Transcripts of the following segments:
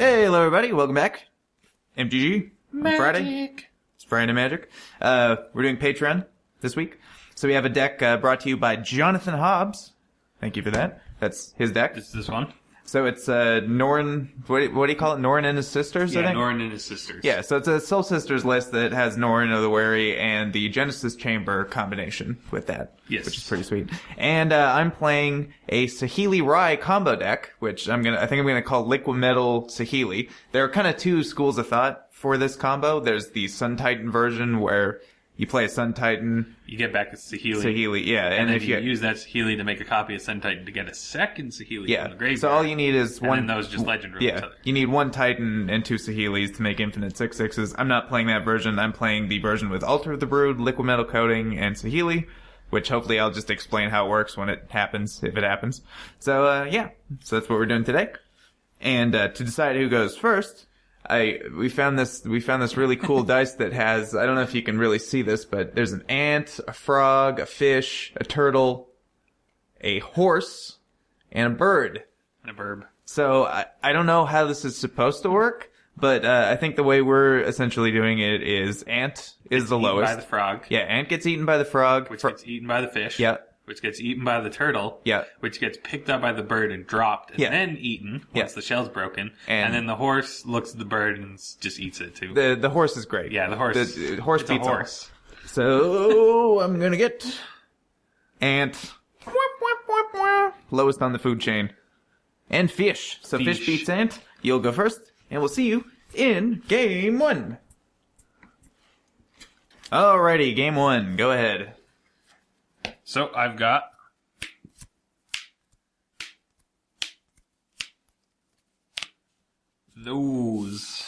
Hey, hello everybody, welcome back. MtG, on Friday. It's Friday Magic. We're doing Patreon this week. So we have a deck brought to you by Jonathan Hobbs. Thank you for that. That's his deck. This one? So it's Norin, what do you call it? Norin and his sisters, I think? Norin and his sisters. Yeah, so it's a Soul Sisters list that has Norin of the Wary and the Genesis Chamber combination with that. Yes. Which is pretty sweet. And I'm playing a Saheeli Rye combo deck, which I think I'm gonna call Liquimetal Saheeli. There are kind of two schools of thought for this combo. There's the Sun Titan version where you play a Sun Titan. You get back a Saheeli. Saheeli, yeah. And then if you use that Saheeli to make a copy of Sun Titan to get a second Saheeli from the graveyard. So all you need is one. And then those just legend rule each other. You need one Titan and two Saheelis to make infinite 6/6s. I'm not playing that version. I'm playing the version with Altar of the Brood, Liquimetal Coating, and Saheeli, which hopefully I'll just explain how it works when it happens, if it happens. So, So that's what we're doing today. And to decide who goes first, we found this really cool dice that has, I don't know if you can really see this, but there's an ant, a frog, a fish, a turtle, a horse, and a bird. And a burb. So I don't know how this is supposed to work, but I think the way we're essentially doing it is ant is the lowest. By the frog. Yeah, ant gets eaten by the frog. Which gets eaten by the fish. Yeah. Which gets eaten by the turtle. Yeah. Which gets picked up by the bird and dropped and then eaten once the shell's broken. And then the horse looks at the bird and just eats it too. The horse is great. Yeah, the horse. The horse beats a horse. All. So I'm gonna get ant. Lowest on the food chain. And fish. So fish beats ant. You'll go first, and we'll see you in game one. Alrighty, game one. Go ahead. So I've got those.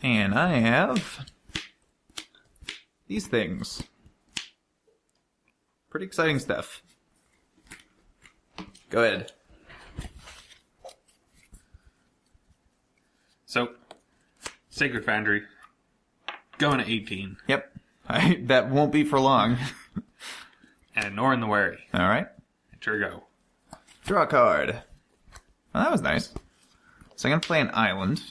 And I have these things. Pretty exciting stuff. Go ahead. So, Sacred Foundry, going to 18. Yep. That won't be for long. And Norin the Wary. Alright. Sure go. Draw a card. Well, that was nice. So I'm going to play an island,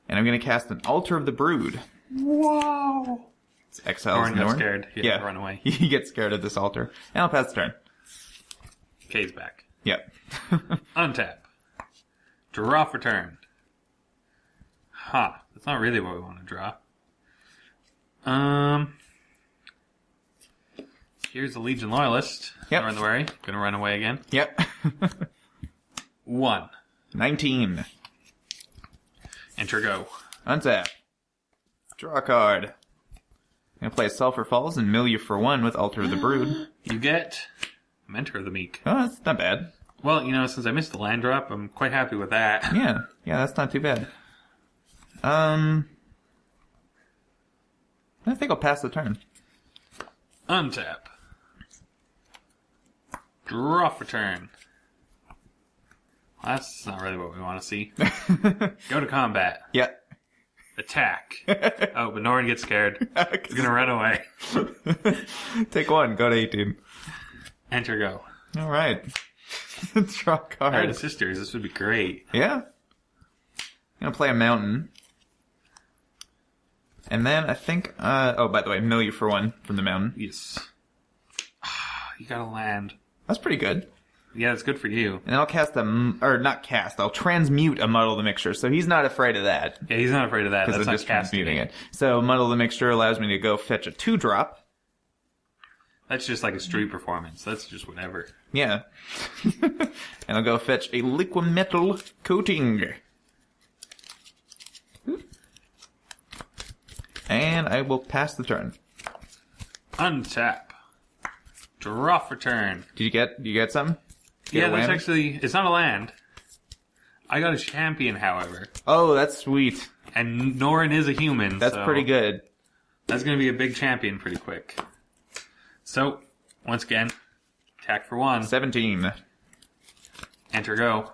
and I'm going to cast an Altar of the Brood. Whoa! It's exiles Norin got scared. He had to run away. He gets scared of this altar. And I'll pass the turn. K's back. Yep. Untap. Draw for turn. That's not really what we want to draw. Here's the Legion Loyalist. Yep. Norin the Wary. Gonna run away again. Yep. 1. 19. Enter go. Untap. Draw a card. I'm going to play Sulphur Falls and mill you for 1 with Altar of the Brood. You get Mentor of the Meek. Oh, that's not bad. Well, since I missed the land drop, I'm quite happy with that. Yeah, that's not too bad. I think I'll pass the turn. Untap. Draw for turn. Well, that's not really what we want to see. Go to combat. Yep. Attack. Oh, but Norin gets scared. He's gonna run away. Take 1, go to 18. Enter go. Alright. Draw a card. I had sisters, this would be great. Yeah. I'm gonna play a mountain. And then I think, oh, by the way, mill you for 1 from the mountain. Yes. You gotta land. That's pretty good. Yeah, it's good for you. And I'll I'll transmute a Muddle the Mixture, so he's not afraid of that. Yeah, he's not afraid of that. That's I'm not just casting transmuting it. So Muddle the Mixture allows me to go fetch a 2-drop. That's just like a street performance. That's just whatever. Yeah. And I'll go fetch a Liquimetal Coating. And I will pass the turn. Untap. Draw for turn. Do you get something? Yeah, that's actually... It's not a land. I got a champion, however. Oh, that's sweet. And Norin is a human, That's pretty good. That's going to be a big champion pretty quick. So, once again, attack for 1. 17. Enter go.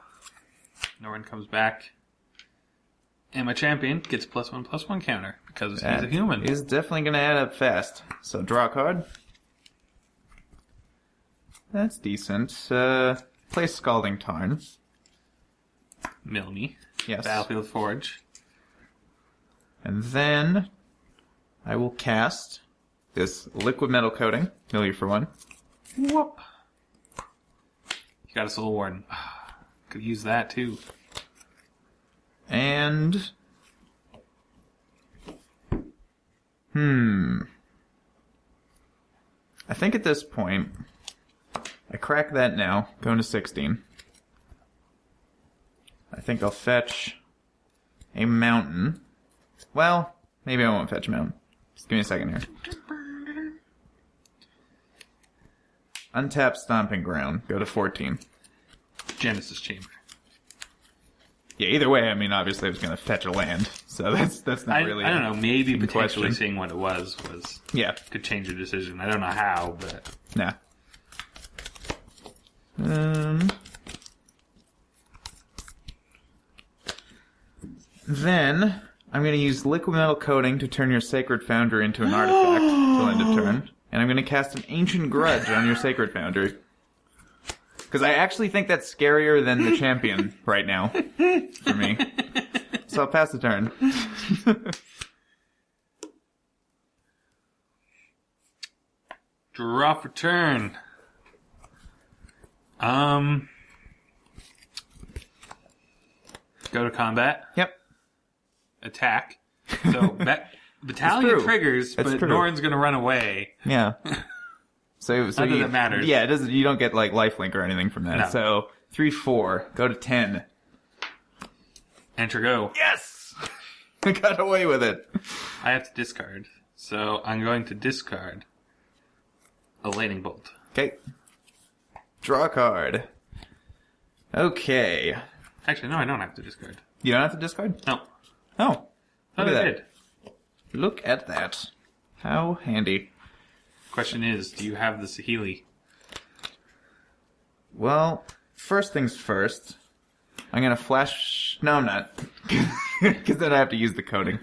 Norin comes back. And my champion gets +1/+1 counter, because he's a human. He's definitely going to add up fast. So, draw a card. That's decent. Play Scalding Tarn. Mill me. Yes. Battlefield Forge. And then I will cast this Liquimetal coating. Familiar for 1. Whoop. You got a Soul Warden. Could use that too. And... I think at this point, I crack that now, going to 16. I think I'll fetch a mountain. Well, maybe I won't fetch a mountain. Just give me a second here. Untap Stomping Ground, go to 14. Genesis Chamber. Yeah, either way, I mean, obviously I was going to fetch a land, so that's not really. I don't know. Maybe in potentially question. seeing what it was Yeah. could change your decision. I don't know how, but Nah. Then I'm going to use Liquimetal coating to turn your Sacred Foundry into an artifact till end of turn, and I'm going to cast an Ancient Grudge on your Sacred Foundry. Because I actually think that's scarier than the champion right now for me. So I'll pass the turn. draw for turn. Go to combat. Yep. Attack. So battalion triggers, but true. Norin's gonna run away. Yeah. So Not that you, it matters. Yeah, it doesn't. You don't get like lifelink or anything from that. No. So 3/4. Go to 10. Enter go. Yes, I got away with it. I have to discard. So I'm going to discard a lightning bolt. Okay. Draw a card. Okay. Actually, no, I don't have to discard. You don't have to discard? No. Oh. Thought Look I at did. that. Look at that. How handy. Question is, do you have the Saheeli? Well, first things first. I'm going to flash... No, I'm not. Because then I have to use the coding.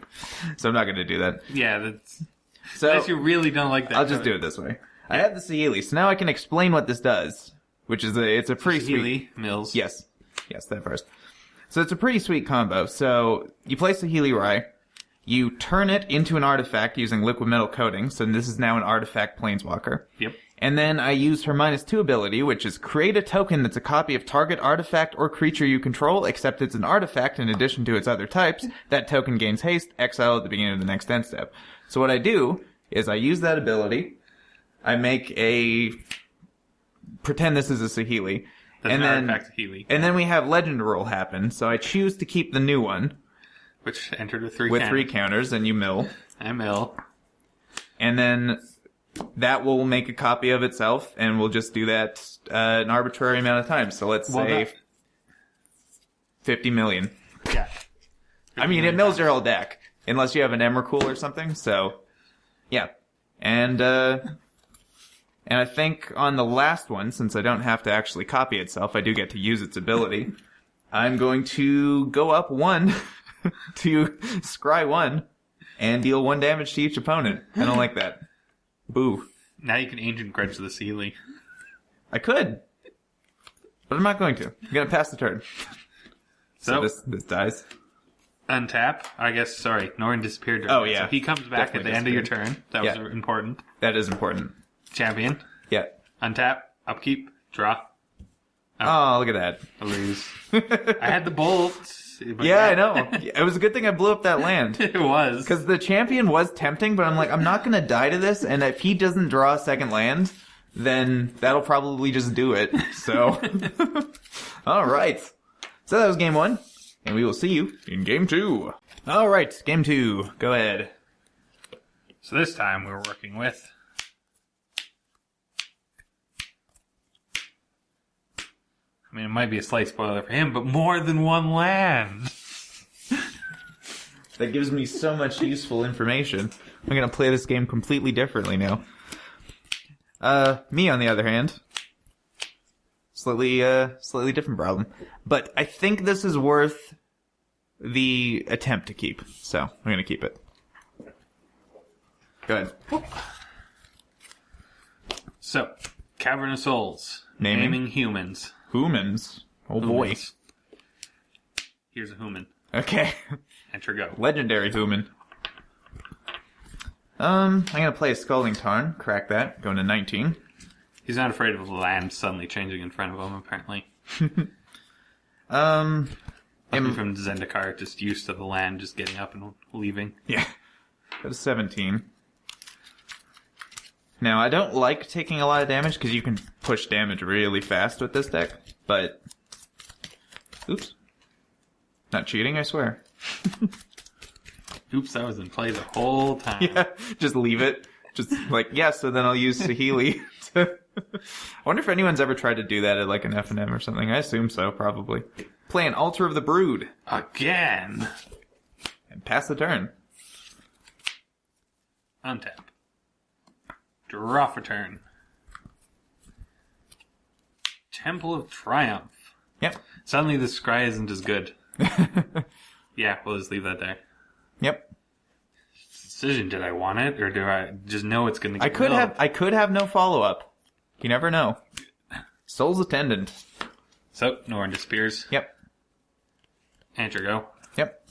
So I'm not going to do that. Yeah, that's... So Unless you really don't like that. I'll just do it this way. I have the Saheeli, so now I can explain what this does. Which is it's a pretty sweet... Saheeli, Mills. Yes. Yes, that first. So it's a pretty sweet combo. So you place the Saheeli Rai, you turn it into an artifact using Liquimetal coating, so this is now an artifact planeswalker. Yep. And then I use her -2 ability, which is create a token that's a copy of target artifact or creature you control, except it's an artifact in addition to its other types. That token gains haste, exile at the beginning of the next end step. So what I do is I use that ability, I make a... pretend this is a Saheeli. That's and an then, artifact Saheeli. And then we have legend roll happen, so I choose to keep the new one. Which entered with 3 with counters. 3 counters, and you mill. I mill. And then that will make a copy of itself, and we'll just do that an arbitrary amount of time. So let's say 50 million. Yeah. I mean, it mills your whole deck, unless you have an Emrakul or something, so yeah. And I think on the last one, since I don't have to actually copy itself, I do get to use its ability. I'm going to go up 1 to scry 1 and deal 1 damage to each opponent. I don't like that. Boo. Now you can Ancient Grudge the Saheeli. I could. But I'm not going to. I'm going to pass the turn. So this dies. Untap. I guess, sorry, Norin disappeared. Oh, yeah. So he comes back Definitely at the end of your turn. That was important. That is important. Champion. Yeah. Untap. Upkeep. Draw. Oh, look at that. I lose. I had the bolts. Yeah, I know. It was a good thing I blew up that land. It was. Because the champion was tempting, but I'm like, I'm not going to die to this, and if he doesn't draw a second land, then that'll probably just do it. So, alright. So that was game 1, and we will see you in game 2. Alright, game 2. Go ahead. So this time we're working with... I mean, it might be a slight spoiler for him, but more than 1 land. That gives me so much useful information. I'm going to play this game completely differently now. Me, on the other hand, slightly different problem. But I think this is worth the attempt to keep, so I'm going to keep it. Go ahead. So, Cavern of Souls. Naming Humans. Humans. Oh boy. Here's a human. Okay. Enter go. Legendary human. I'm gonna play a Scalding Tarn. Crack that. Going to 19. He's not afraid of the land suddenly changing in front of him, apparently. I'm from Zendikar, just used to the land just getting up and leaving. Yeah. Go to 17. Now, I don't like taking a lot of damage because you can push damage really fast with this deck, but... Oops. Not cheating, I swear. Oops, I was in play the whole time. Yeah, just leave it. Just like, yeah, so then I'll use Saheeli to... I wonder if anyone's ever tried to do that at like an F&M or something. I assume so, probably. Play an Altar of the Brood. Again! And pass the turn. Untap. Draw for turn. Temple of Triumph. Yep. Suddenly the scry isn't as good. Yeah, we'll just leave that there. Yep. Decision, did I want it, or do I just know it's going to get I could have no follow-up. You never know. Soul's Attendant. So, Norin disappears. Yep. Enter go. Yep.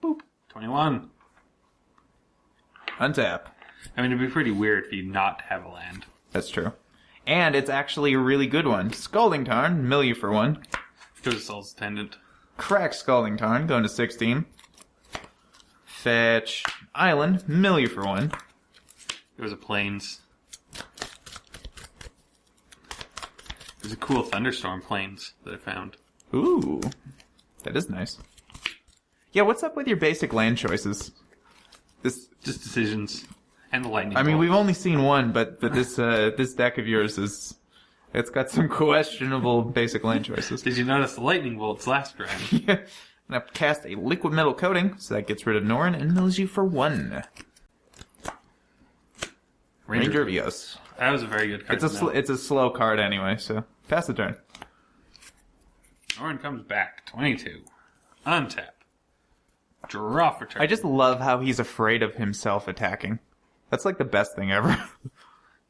Boop. 21. Untap. I mean, it'd be pretty weird if you not have a land. That's true. And it's actually a really good one. Scalding Tarn, mill you for 1. Go to Soul's Attendant. Crack Scalding Tarn, going to 16. Fetch Island, mill you for 1. There's a Plains. There's a cool Thunderstorm Plains that I found. Ooh. That is nice. Yeah, what's up with your basic land choices? This... Just decisions. And the lightning I mean, bolt. we've only seen one, but this deck of yours is... It's got some questionable basic land choices. Did you notice the lightning bolts last round? Yeah. I'm gonna cast a Liquimetal Coating, so that gets rid of Norin and mills you for 1. Ranger of Eos. That was a very good card. It's a slow card anyway, so pass the turn. Norin comes back. 22. Untap. Draw for turn. I just love how he's afraid of himself attacking. That's like the best thing ever.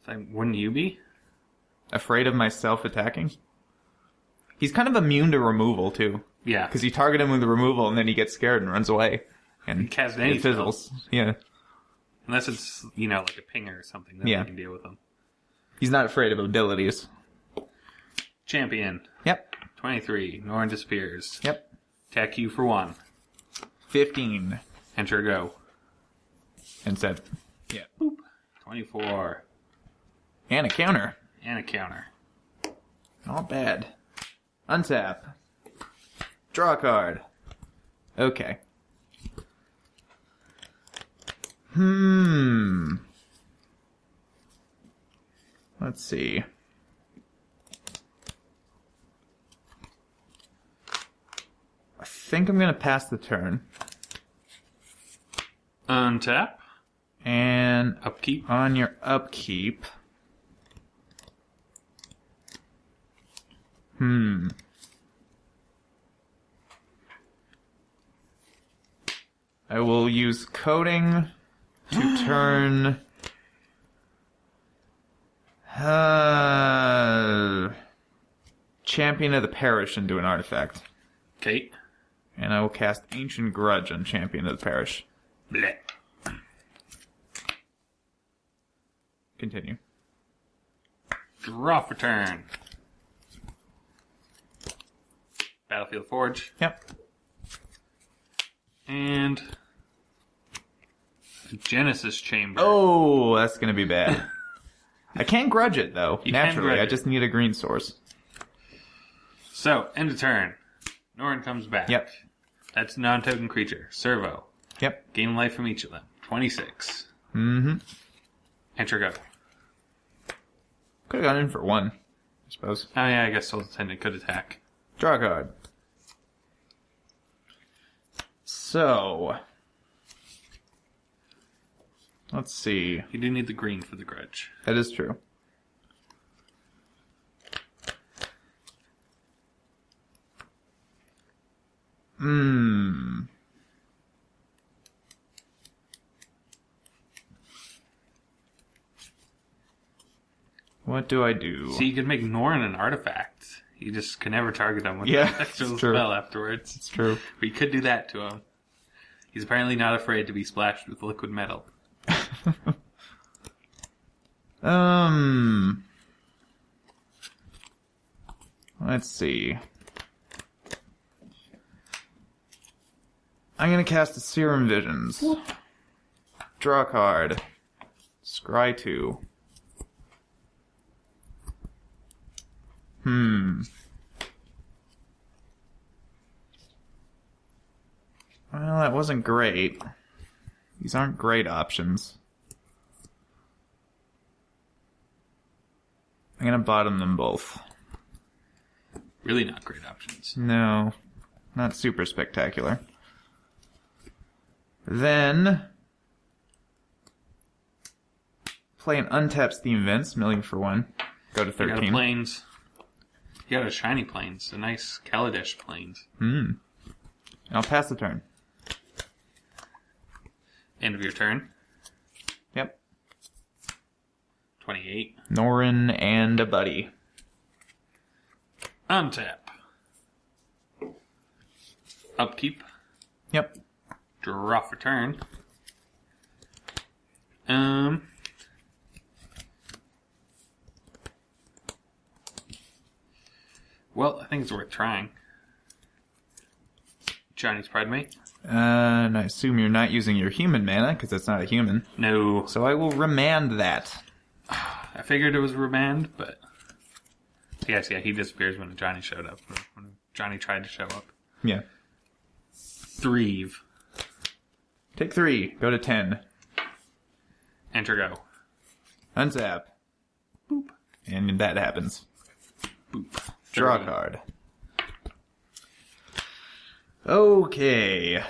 Wouldn't you be? Afraid of myself attacking? He's kind of immune to removal, too. Yeah. Because you target him with the removal, and then he gets scared and runs away. And he cast any it fizzles. Yeah. Unless it's, like a pinger or something, then yeah. you can deal with him. He's not afraid of abilities. Champion. Yep. 23. Norin disappears. Yep. Attack you for 1. 15. Enter go. And set. Yeah. Boop. 24. And a counter. And a counter. Not bad. Untap. Draw a card. Okay. Let's see. I think I'm going to pass the turn. Untap. And Upkeep. on your upkeep... I will use Coating to turn... Champion of the Parish into an artifact. Okay. And I will cast Ancient Grudge on Champion of the Parish. Blech. Continue. Draw for turn. Battlefield Forge. Yep. And a Genesis Chamber. Oh, that's going to be bad. I can't grudge it, though. You can Naturally, grudge I it. just need a green source. So, end of turn. Norin comes back. Yep. That's a non-token creature. Servo. Yep. Gain life from each of them. 26. Mm-hmm. Enter go. Could have gone in for 1, I suppose. Oh yeah, I guess Soul's Attendant could attack. Draw a card. So... Let's see. You do need the green for the grudge. That is true. What do I do? See, you could make Norin an artifact. You just can never target him with Yeah, an actual it's true. spell afterwards. It's true. We could do that to him. He's apparently not afraid to be splashed with liquid metal. Let's see. I'm gonna cast a Serum Visions. Draw a card. Scry 2. Well, that wasn't great. These aren't great options. I'm gonna bottom them both. Really not great options. No, not super spectacular. Then, play an untapped Steam Vents, milling for 1. Go to 13. You got a Plains. You got a shiny Plains. A nice Kaladesh Plains. I'll pass the turn. End of your turn. Yep. 28. Norin and a buddy. Untap. Upkeep. Yep. Draw for turn. Well, I think it's worth trying. Johnny's Pride Mate? And I assume you're not using your human mana, because it's not a human. No. So I will remand that. I figured it was remand, but... Yes, yeah, he disappears when Johnny showed up. Or when Johnny tried to show up. Yeah. Threeve. Take 3. Go to 10. Enter go. Untap. Boop. And that happens. Boop. Draw a card. Okay.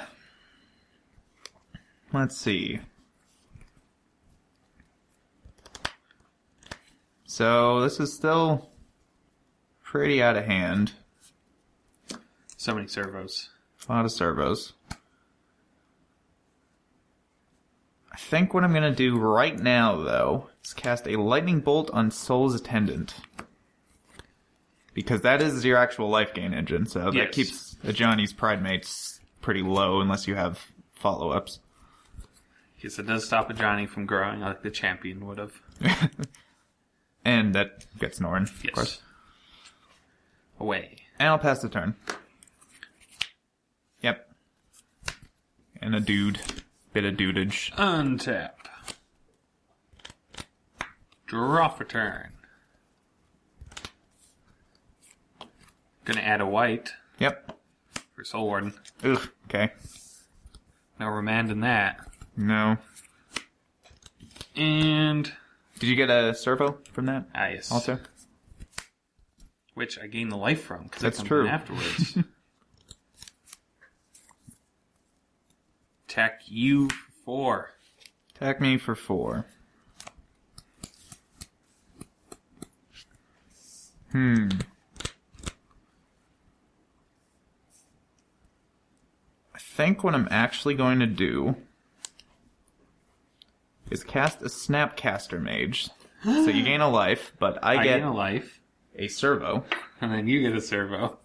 Let's see. So, this is still pretty out of hand. So many servos. A lot of servos. I think what I'm going to do right now, though, is cast a Lightning Bolt on Soul's Attendant. Because that is your actual life gain engine, so that keeps a Johnny's Pride Mates pretty low unless you have follow-ups. Yes, it does stop a Johnny from growing like the champion would have. And that gets Norin, Yes. of course. Away. And I'll pass the turn. Yep. And a dude. Bit of dudage. Untap. Draw for turn. Gonna add a white Yep. for Soul Warden. Ugh, okay. No remand in that. No. And... Did you get a servo from that yes. also? Which I gain the life from, because That's comes true. in afterwards. Attack you for 4. Attack me for 4. I think what I'm actually going to do is cast a Snapcaster Mage. So you gain a life, but I get gain a life, a servo, and then you get a servo.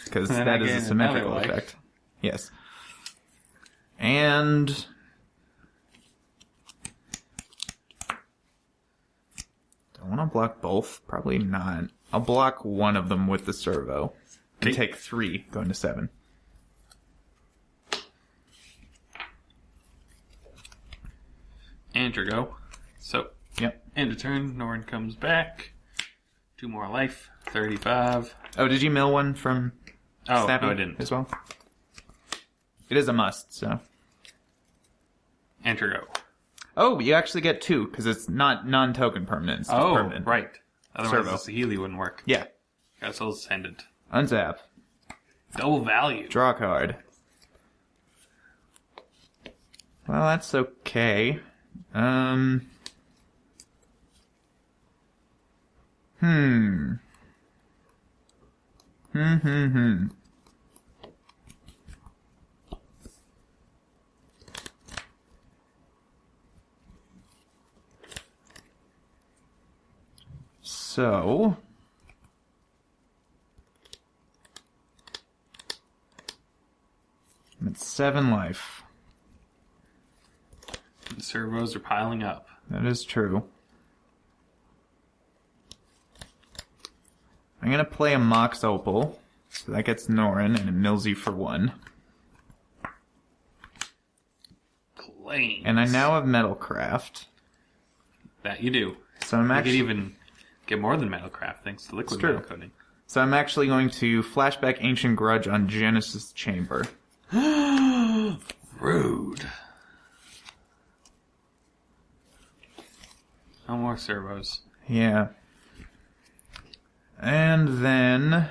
because And then that I is a gain symmetrical another life. effect. Yes. And... do I want to block both? Probably not. I'll block one of them with the servo. And Okay. take 3, going to 7. And your go. So, Yep. end of turn, Norin comes back. 2 more life. 35. Oh, did you mill one from Oh, Snappy no, I didn't. as well? It is a must, so... Enter go. Oh, you actually get 2, because it's not non-token permanent. It's just permanent. Right. Otherwise, Servo. the Saheeli wouldn't work. Yeah. Got Soul's Ascendant. Untap. Double value. Draw a card. Well, that's okay. So... I'm at 7 life. The servos are piling up. That is true. I'm going to play a Mox Opal. So that gets Norin and a Milsey for 1. Planes. And I now have Metalcraft. That you do. So I'm You actually... could even get more than Metalcraft thanks to liquid metal coating. So I'm actually going to flashback Ancient Grudge on Genesis Chamber. Rude. No more servos. Yeah. And then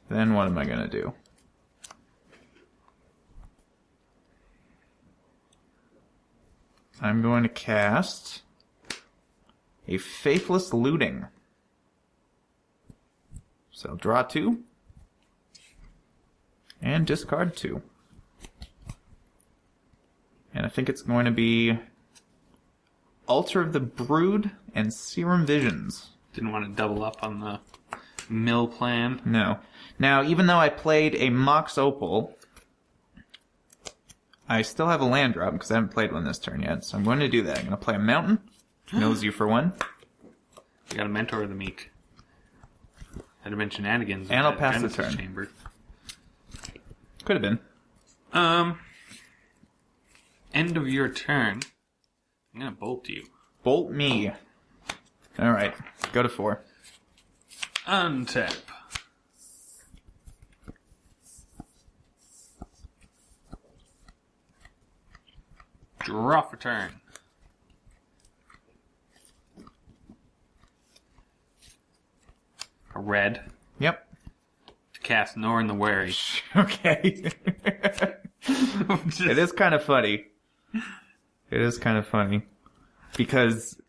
what am I going to do? I'm going to cast a Faithless Looting. So draw 2 and discard 2. And I think it's going to be Altar of the Brood and Serum Visions. Didn't want to double up on the mill plan. No. Now, even though I played a Mox Opal, I still have a land drop because I haven't played one this turn yet. So I'm going to do that. I'm going to play a Mountain. Mills you for 1. You got a Mentor of the Meek. Had to mention shenanigans. And I'll pass the Genesis turn. Chamber. Could have been. End of your turn. I'm gonna bolt you. Bolt me. Alright. Go to 4. Untap. Draw for turn. A red. Yep. To cast Norin the Wary. Okay. It is kind of funny. It is kind of funny. Because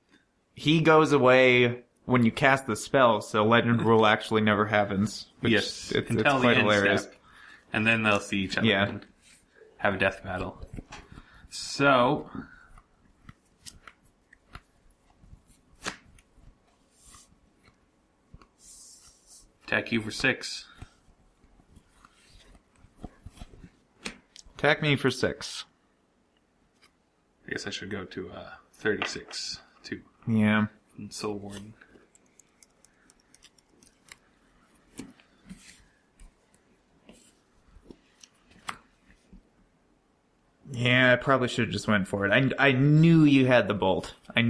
he goes away when you cast the spell, so Legend Rule actually never happens. Yes, it's until quite the end hilarious. step. And then they'll see each other Yeah. and have a death battle. So... attack you for 6. Attack me for 6. I guess I should go to 36 too. Yeah. And Soul Warden. Yeah, I probably should have just went for it. I knew you had the bolt. I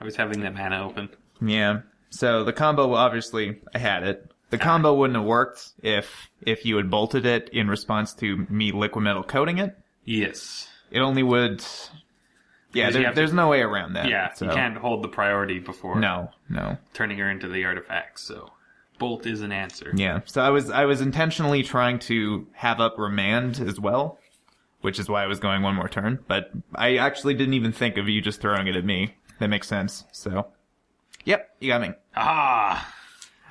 was having that mana open. Yeah. So the combo, obviously, I had it. The combo wouldn't have worked if you had bolted it in response to me Liquimetal coating it. Yes. It only would... Yeah, there's no way around that. Yeah, so. you can't hold the priority before No. turning her into the artifact, so bolt is an answer. Yeah, so I was intentionally trying to have up Remand as well, which is why I was going one more turn, but I actually didn't even think of you just throwing it at me. That makes sense, so... Yep, you got me. Ah!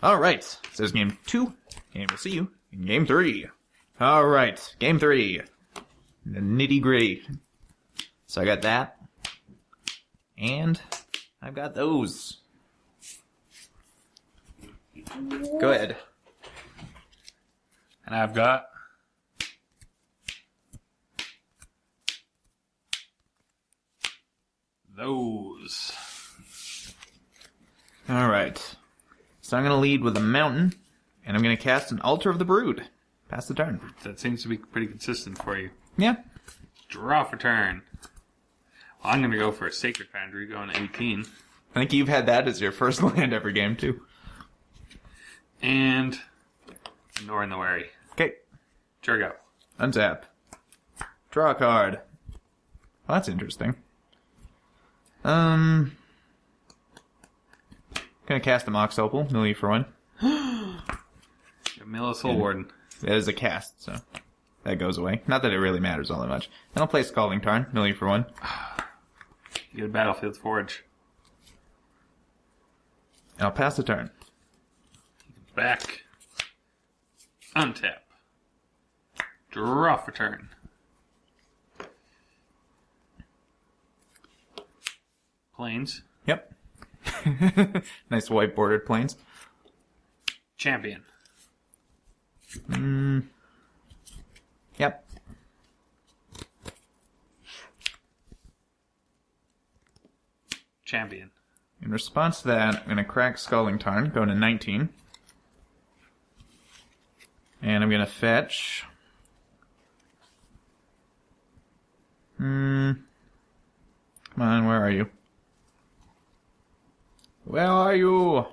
Alright, so there's game 2, and we'll see you in game 3. Alright, game 3. The nitty-gritty. So I got that. And I've got those. Go ahead. And I've got... those. Alright. So I'm going to lead with a mountain, and I'm going to cast an Altar of the Brood. Pass the turn. That seems to be pretty consistent for you. Yeah. Draw for turn. Well, I'm going to go for a Sacred Foundry, going to 18. I think you've had that as your first land every game, too. And... Norin the Wary. Okay. Sure go. Untap. Draw a card. Well, that's interesting. Gonna cast a Mox Opal. Mill you for 1. Mill Soul Warden. That is a cast, so that goes away. Not that it really matters all that much. Then I'll play Scalding Tarn. Mill you for 1. You get a Battlefield Forge. And I'll pass the turn. Back. Untap. Draw for turn. Plains. Yep. Nice white bordered plains. Champion. Yep. Champion. In response to that, I'm going to crack Scalding Tarn, going to 19. And I'm going to fetch... Come on, where are you? Where are you?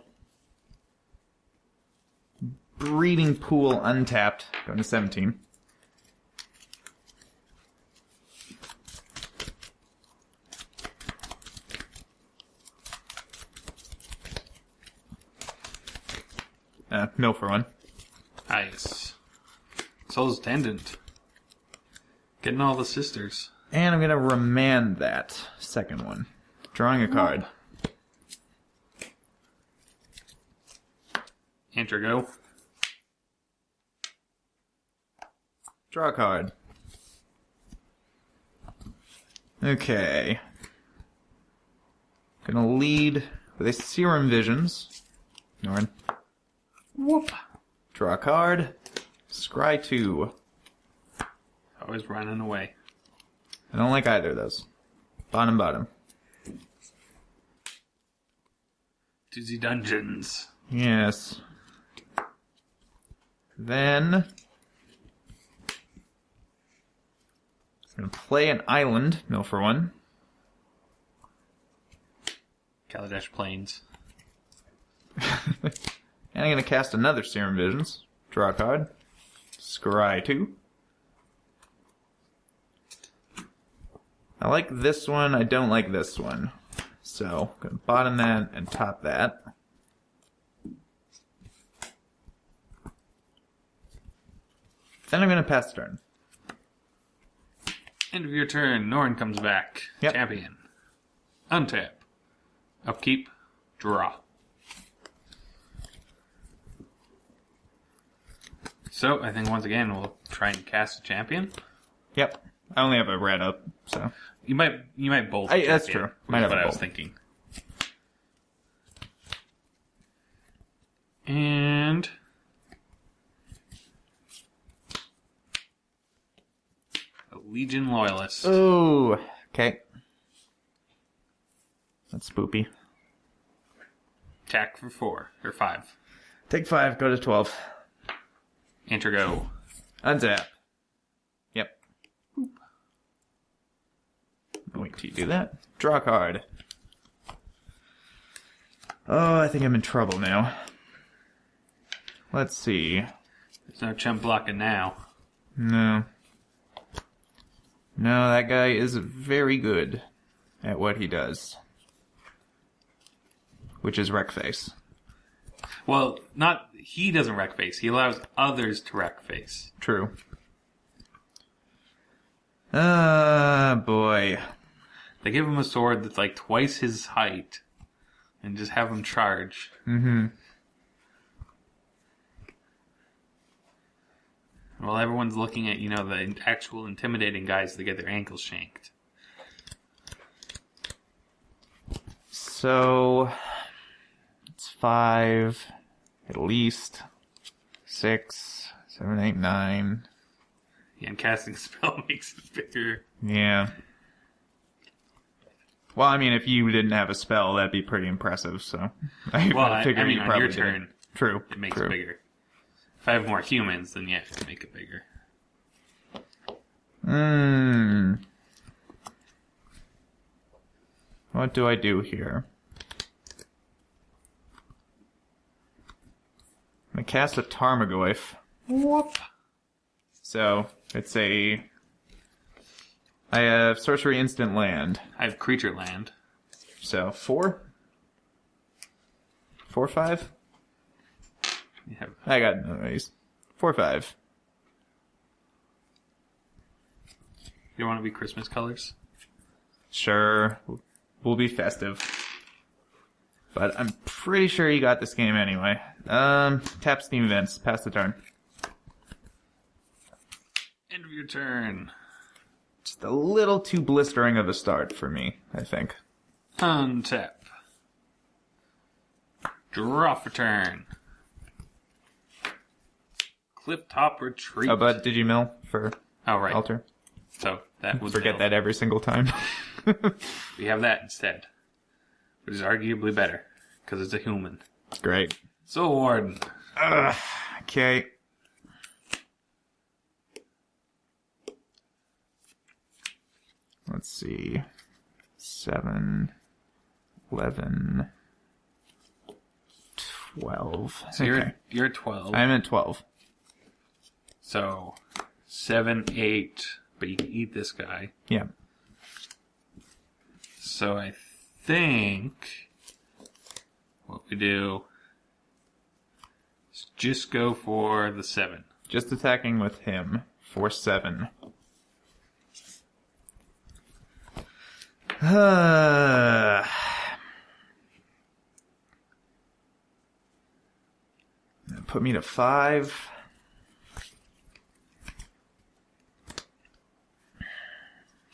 Breeding Pool untapped, going to 17. Mill for one. Nice. Soul's Tendant. Getting all the sisters. And I'm going to remand that second one. Drawing a card. Enter go. Draw a card. Okay. Gonna lead with a Serum Visions. Norin. Whoop. Draw a card. Scry 2. Always running away. I don't like either of those. Bottom. Doozy Dungeons. Yes. Then... I'm gonna play an island. Mill for one. Kaladesh Plains. And I'm going to cast another Serum Visions. Draw a card. Scry 2. I like this one. I don't like this one. So, I'm going to bottom that and top that. Then I'm going to pass the turn. End of your turn. Norin comes back. Yep. Champion. Untap. Upkeep. Draw. So, I think once again we'll try and cast a champion. Yep. I only have a red up, so. You might bolt. That's true. Might have what a I was bolt. thinking. And a Legion Loyalist. Oh, okay. That's spoopy. Attack for 4 or 5. Take 5, go to 12. Enter go. Untap. Yep. Wait till you do that. Draw a card. Oh, I think I'm in trouble now. Let's see. There's no chump blocking now. No. No, that guy is very good at what he does. Which is wreck face. Well, he doesn't wreck face. He allows others to wreck face. True. Ah, boy. They give him a sword that's like twice his height and just have him charge. Mm-hmm. While everyone's looking at, the actual intimidating guys that get their ankles shanked. So, it's 5, at least, 6, 7, 8, 9. Yeah, and casting a spell makes it bigger. Yeah. Well, I mean, if you didn't have a spell, that'd be pretty impressive, so. I figure you on probably your turn, didn't. True. it makes true. it bigger. If I have more humans, then yeah, it can make it bigger. What do I do here? I'm gonna cast a Tarmogoyf. Whoop. So, it's I have sorcery instant land. I have creature land. So, 4? 4, 5? You have I got no ways. 4, 5. You want to be Christmas colors? Sure. We'll be festive. But I'm pretty sure you got this game anyway. Tap Steam Events. Pass the turn. End of your turn. Just a little too blistering of a start for me, I think. Untap. Draw for turn. Cliff-top retreat. Oh, but did you mill for right. altar? So that was Forget that every single time. We have that instead, which is arguably better because it's a human. Great. Soul Warden. Okay. Let's see. 7, 11, 12. So you're 12. I'm at 12. So 7, 8, but you can eat this guy. Yeah. So I think what we do is just go for the 7. Just attacking with him for 7. Put me to 5.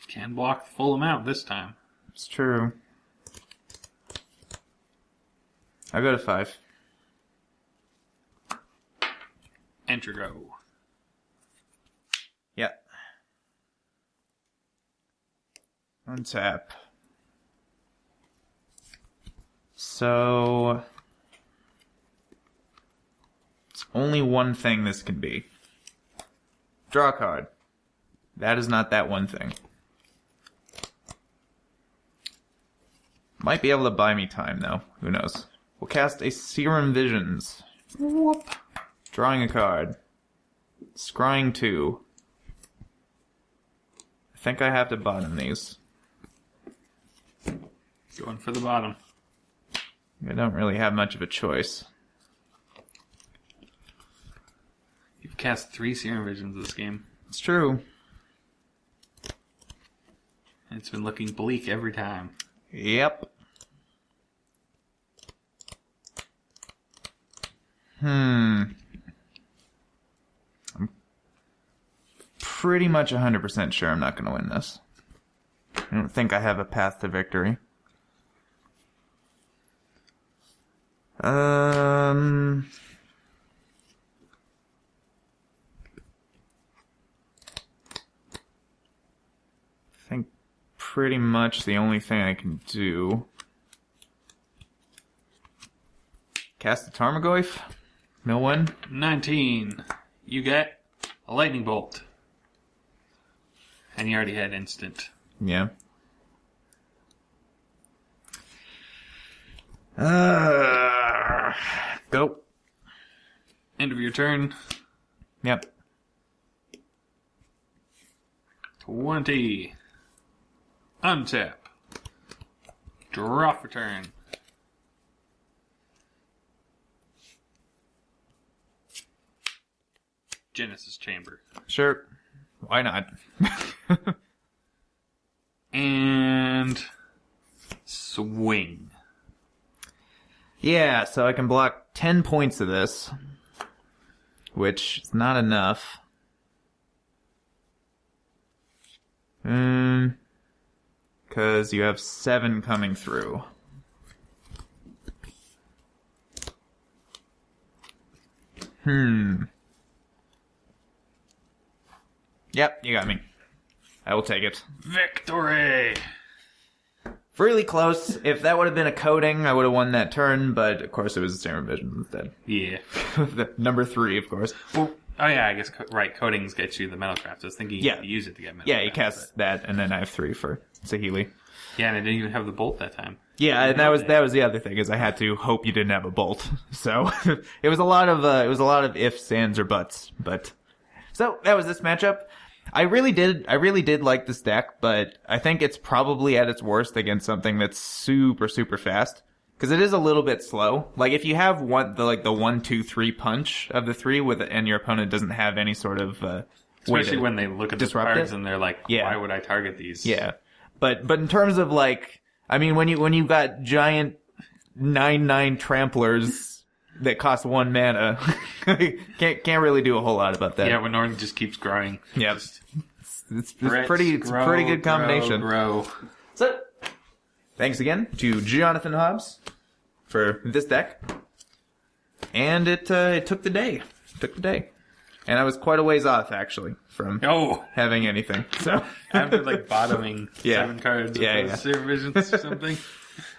Can block the full amount this time. It's true. I go to 5. Enter go. Yeah. Untap. So it's only one thing this can be. Draw a card. That is not that one thing. Might be able to buy me time, though. Who knows? We'll cast a Serum Visions. Whoop. Drawing a card. Scrying 2. I think I have to bottom these. Going for the bottom. I don't really have much of a choice. You've cast 3 Serum Visions this game. It's true. And it's been looking bleak every time. Yep. I'm pretty much 100% sure I'm not going to win this. I don't think I have a path to victory. I think pretty much the only thing I can do. Cast the Tarmogoyf. No one. 19. You get a lightning bolt. And you already had instant. Yeah. Go. End of your turn. Yep. 20. Untap. Draw for turn. Genesis Chamber. Sure. Why not? And swing. Yeah, so I can block 10 points of this, which is not enough. Because you have 7 coming through. Yep, you got me. I will take it. Victory! Really close. If that would have been a coding, I would have won that turn, but of course it was the same revision instead. Yeah. The number 3, of course. Well, oh yeah, I guess, right, codings get you the Metalcraft. I was thinking you could use it to get Metalcraft. Yeah, you cast that, and then I have 3 for Saheeli. Yeah, and I didn't even have the bolt that time. Yeah, and that was the other thing, is I had to hope you didn't have a bolt. So it was a lot of ifs, ands, or buts. But so that was this matchup. I really did like this deck, but I think it's probably at its worst against something that's super, super fast. Because it is a little bit slow. Like, if you have the 1, 2, 3 punch of the 3 and your opponent doesn't have any sort of especially when they look at the cards and they're like, why would I target these? Yeah. But in terms of, like, I mean, when you've got giant 9/9 tramplers that cost 1 mana, can't really do a whole lot about that. Yeah, when Norin just keeps growing. Yeah. It's a pretty good combination. Grow. So, thanks again to Jonathan Hobbs for this deck. And it took the day. And I was quite a ways off, actually, from having anything. So after like bottoming 7 cards of those supervisions or something.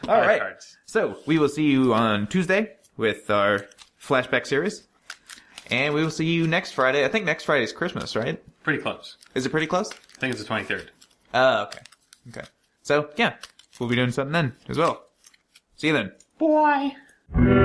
All right. Cards. So we will see you on Tuesday with our flashback series. And we will see you next Friday. I think next Friday is Christmas, right? Pretty close. Is it pretty close? I think it's the 23rd. Oh, okay. Okay. So, yeah. We'll be doing something then as well. See you then. Bye.